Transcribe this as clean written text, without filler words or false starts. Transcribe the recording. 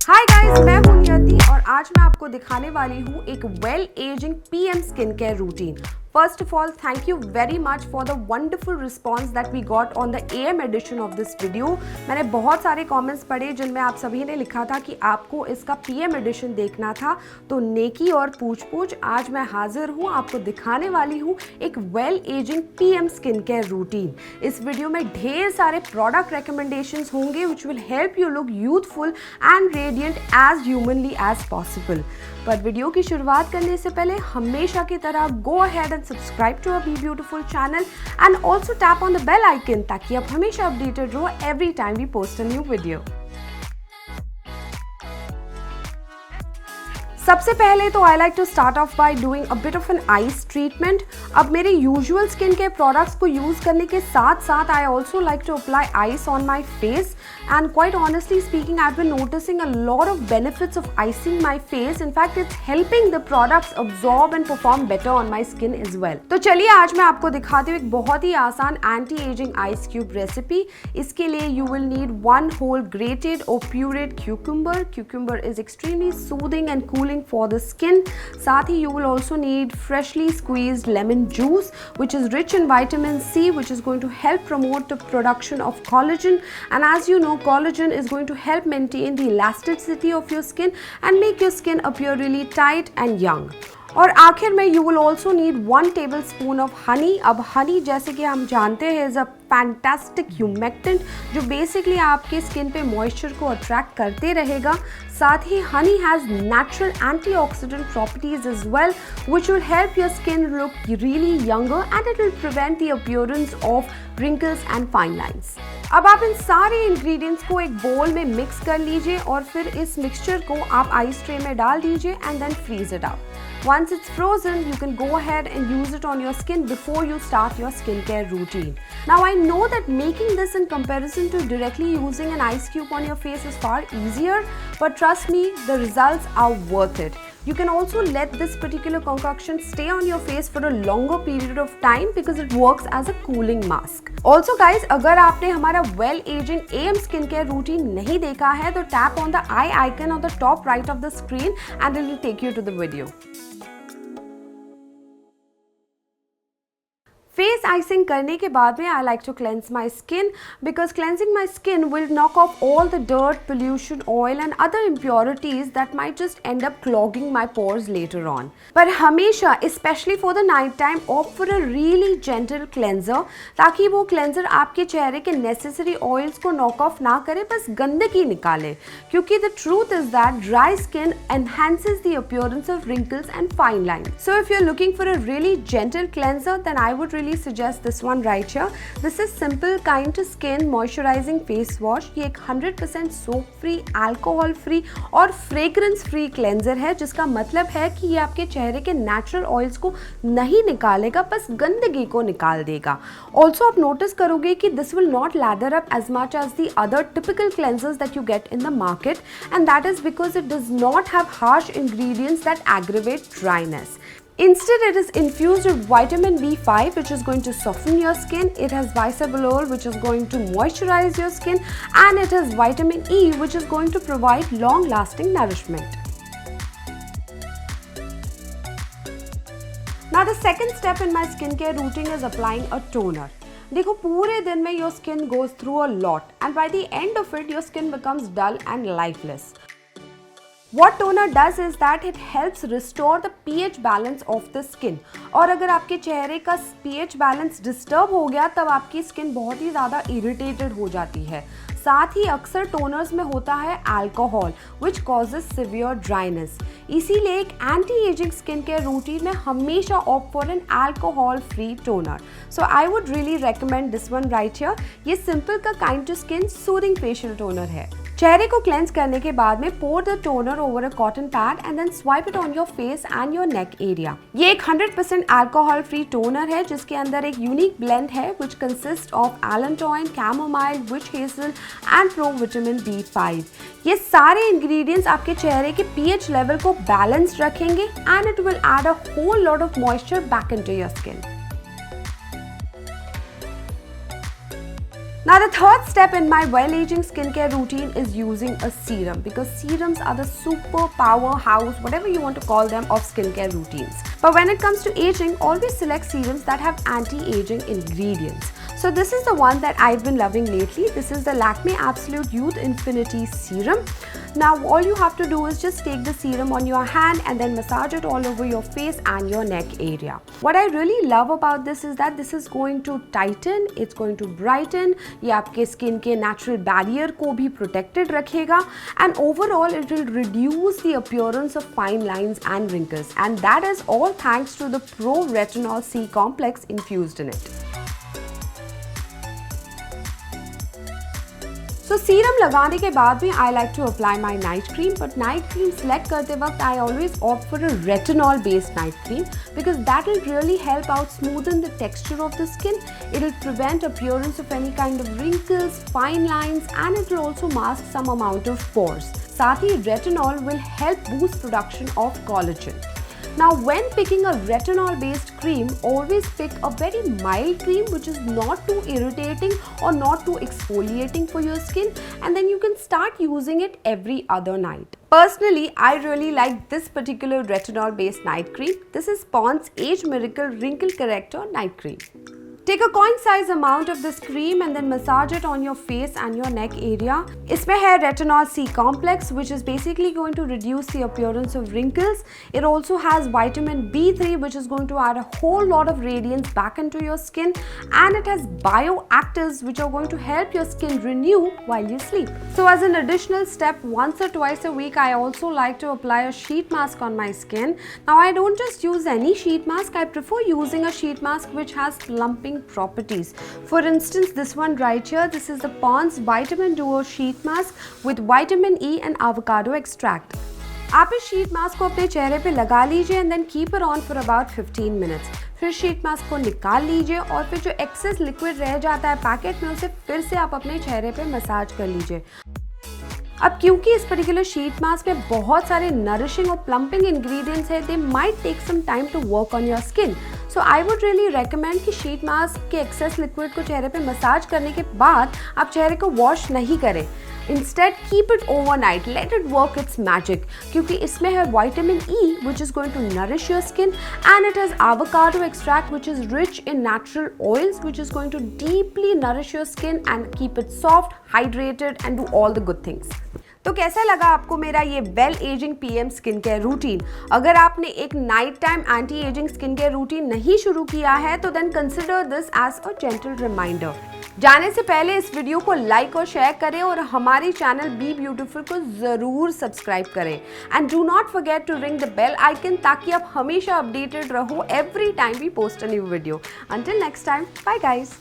Hi guys, मैं हूं नियति और आज मैं आपको दिखाने वाली हूं एक well ageing PM skin care routine. First of all, thank you very much for the wonderful response that we got on the AM edition of this video. मैंने बहुत सारे comments पढ़े जिनमें आप सभी ने लिखा था कि आपको इसका PM edition देखना था, तो नेकी और पूछ आज मैं हाजिर हूँ आपको दिखाने वाली हूँ एक well ageing PM skin care routine. इस वीडियो में ढेर सारे प्रोडक्ट recommendations होंगे which will help you look youthful and radiant as humanly as possible. पर वीडियो की शुरुआत करने से पहले हमेशा की तरह go ahead and subscribe to our BeBeautiful channel and also tap on the bell icon ताकि आप हमेशा अपडेटेड रहो every time we post a new video. सबसे पहले तो I like to start off by doing a bit of an ice treatment. अब मेरे usual skin care products को यूज़ करने के साथ साथ I also like to apply ice on my face and quite honestly speaking I have been noticing a lot of benefits of icing my face. In fact it's helping the products absorb and perform better on my skin as well. तो चलिए आज मैं आपको दिखाती हूँ एक बहुत ही आसान anti ageing ice cube recipe. इसके लिए you will need 1 whole grated or pureed cucumber. Cucumber is extremely soothing and cooling for the skin. साथ ही you will also need freshly squeezed lemon juice which is rich in vitamin C which is going to help promote the production of collagen, and as you know collagen is going to help maintain the elasticity of your skin and make your skin appear really tight and young. और आखिर में you will also need 1 tablespoon of honey. अब honey जैसे कि हम जानते हैं is a fantastic humectant जो बेसिकली आपके स्किन पे मॉइस्चर को अट्रैक्ट करते रहेगा। साथ ही honey has natural antioxidant properties as well which will help your skin look really younger and it will prevent the appearance of wrinkles and fine lines. अब आप इन सारे इंग्रेडिएंट्स को एक बोल में मिक्स कर लीजिए और फिर इस मिक्सचर को आप आइस ट्रे में डाल दीजिए and then freeze it out. Once it's frozen, you can go ahead and use it on your skin before you start your skincare routine. Now I know that making this in comparison to directly using an ice cube on your face is far easier, but trust me, the results are worth it. You can also let this particular concoction stay on your face for a longer period of time because it works as a cooling mask. Also guys, अगर आपने हमारा well aging AM skincare routine नहीं देखा है तो tap on the eye icon on the top right of the screen and it will take you to the video. Face icing करने के बाद में I like to cleanse my skin because cleansing my skin will knock off all the dirt, pollution, oil and other impurities that might just end up clogging my pores later on. पर हमेशा specially for the night time opt for a really gentle cleanser ताकि वो cleanser आपके चेहरे के necessary oils को knock off ना करे, बस गंदगी निकाले. क्योंकि the truth is that dry skin enhances the appearance of wrinkles and fine lines. So if you're looking for a really gentle cleanser, then I would really suggest this one right here. This is simple kind to skin moisturizing face wash. ये एक 100% soap free, alcohol free और fragrance free cleanser है जिसका मतलब है कि ये आपके चेहरे के natural oils को नहीं निकालेगा, बस गंदगी को निकाल देगा. Also आप notice करोगे कि this will not lather up as much as the other typical cleansers that you get in the market, and that is because it does not have harsh ingredients that aggravate dryness. Instead, it is infused with vitamin B5 which is going to soften your skin. It has bisabolol which is going to moisturize your skin, and it has vitamin E which is going to provide long-lasting nourishment. Now the second step in my skincare routine is applying a toner. देखो पूरे दिन में your skin goes through a lot and by the end of it your skin becomes dull and lifeless. What toner does is that it helps restore the pH balance of the skin. और अगर आपके चेहरे का pH balance disturb हो गया तब आपकी skin बहुत ही ज़्यादा irritated हो जाती है. साथ ही अक्सर टोनर्स में होता है alcohol which causes severe dryness. इसीलिए एक anti ageing skin care routine में हमेशा opt for an alcohol free toner. So I would really recommend this one right here. ये सिंपल का kind to skin soothing facial toner है. चेहरे को cleanse करने के बाद में pour the toner over a cotton pad and then swipe it on your face and your neck area. ये एक 100% alcohol free toner है जिसके अंदर एक unique blend है which consists of allantoin, chamomile, witch hazel and provitamin B5. ये सारे ingredients आपके चेहरे के pH level को balanced रखेंगे and it will add a whole lot of moisture back into your skin. Now the third step in my well-aging skincare routine is using a serum, because serums are the super powerhouse, whatever you want to call them, of skincare routines. But when it comes to aging, always select serums that have anti-aging ingredients. So this is the one that I've been loving lately. This is the Lakme Absolute Youth Infinity Serum. Now all you have to do is just take the serum on your hand and then massage it all over your face and your neck area. What I really love about this is that this is going to tighten, it's going to brighten, ये आपके skin के natural barrier को भी protected रखेगा, and overall it will reduce the appearance of fine lines and wrinkles, and that is all thanks to the Pro Retinol C complex infused in it. So serum लगाने के बाद में I like to apply my night cream, but night cream select करते वक्त I always opt for a retinol based night cream, because that will really help out smoothen the texture of the skin. It will prevent appearance of any kind of wrinkles, fine lines, and it will also mask some amount of pores. साथ ही retinol will help boost production of collagen. Now when picking a retinol based cream, always pick a very mild cream which is not too irritating or not too exfoliating for your skin, and then you can start using it every other night. Personally, I really like this particular retinol based night cream. This is Pond's Age Miracle Wrinkle Corrector Night Cream. Take a coin size amount of this cream and then massage it on your face and your neck area. इसमें है retinol C complex, which is basically going to reduce the appearance of wrinkles. It also has vitamin B3, which is going to add a whole lot of radiance back into your skin, and it has bioactives which are going to help your skin renew while you sleep. So as an additional step, once or twice a week, I also like to apply a sheet mask on my skin. Now I don't just use any sheet mask, I prefer using a sheet mask which has plumping properties. For instance, this one right here, this is the Pond's Vitamin Duo Sheet Mask with vitamin E and avocado extract. आप इस sheet mask को अपने चेहरे पे लगा लीजिए and then keep it on for about 15 minutes. फिर sheet mask को निकाल लीजिए और फिर जो एक्सेस लिक्विड रह जाता है पैकेट में, उसे फिर से आप अपने चेहरे पे मसाज कर लीजिए. अब क्योंकि इस पर्टिकुलर शीट मास्क में बहुत सारे नरिशिंग और प्लम्पिंग इंग्रेडिएंट्स हैं, they might take some time to work on your skin. So I would really recommend कि शीट मास्क के एक्सेस लिक्विड को चेहरे पे मसाज करने के बाद आप चेहरे को वॉश नहीं करें. Instead, keep it overnight, let it work its magic, क्योंकि इसमें है vitamin E which is going to nourish your skin, and it has avocado extract which is rich in natural oils which is going to deeply nourish your skin and keep it soft, hydrated and do all the good things. तो कैसा लगा आपको मेरा ये well ageing PM skin care routine? अगर आपने एक night time anti ageing skin care routine नहीं शुरू किया है तो then consider this as a gentle reminder. जाने से पहले इस वीडियो को लाइक और शेयर करें और हमारी चैनल बी ब्यूटीफुल को ज़रूर सब्सक्राइब करें. And do not forget to ring the bell icon ताकि आप हमेशा अपडेटेड रहो every time we post a new video. Until next time, bye guys.